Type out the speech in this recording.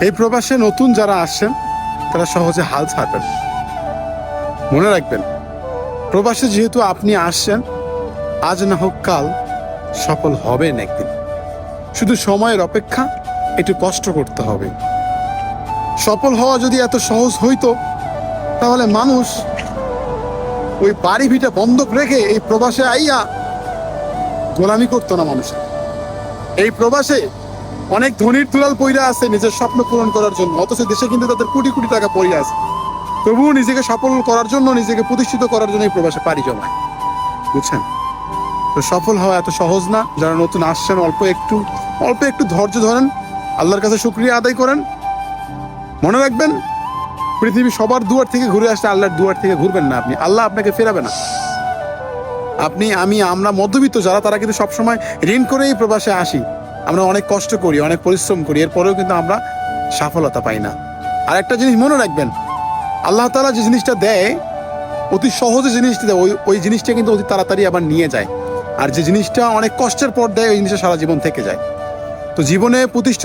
এই প্রবাসে নতুন যারা আসছেন তারা সহজে হাল ছাড়বেন। মনে রাখবেন, প্রবাসে যেহেতু আপনি আসছেন, আজ না হোক কাল সফল হবেন একদিন। শুধু সময়ের অপেক্ষা, একটু কষ্ট করতে হবে। সফল হওয়া যদি এত সহজ হইতো, তাহলে মানুষ ওই বাড়ি ভিটা বন্ধক রেখে এই প্রবাসে আইয়া গোলামি করতো না মানুষের। এই প্রবাসে অনেক ধনীর দুলাল পইরা আছে নিজের স্বপ্ন পূরণ করার জন্য, অথচ দেশে কিন্তু তাদের কোটি কোটি টাকা পইরা আছে, তবুও নিজেকে সফল করার জন্য, নিজেকে প্রতিষ্ঠিত করার জন্য এই প্রবাসে পাড়ি জমায়। বুঝছেন? তো সফল হওয়া এত সহজ না। যারা নতুন আসছেন, অল্প একটু ধৈর্য ধরেন, আল্লাহর কাছে শুকরিয়া আদায় করেন। মনে রাখবেন, পৃথিবী সবার দুয়ার থেকে ঘুরে আসলে আল্লাহর দুয়ার থেকে ঘুরবেন না আপনি, আল্লাহ আপনাকে ফেরাবে না। আপনি, আমি, আমরা মধ্যবিত্ত যারা, তারা কিন্তু সবসময় ঋণ করেই প্রবাসে আসি। আমরা অনেক কষ্ট করি, অনেক পরিশ্রম করি, এরপরেও কিন্তু আমরা সফলতা পাই না। আর একটা জিনিস মনে রাখবেন, আল্লাহ তাআলা যে জিনিসটা দেয়, অতি সহজে জিনিসটা দেয়, ওই জিনিসটা কিন্তু অতি তাড়াতাড়ি আবার নিয়ে যায়। আর যে জিনিসটা অনেক কষ্টের পর দেয়, ওই জিনিসটা সারা জীবন থেকে যায়। তো জীবনে প্রতিষ্ঠা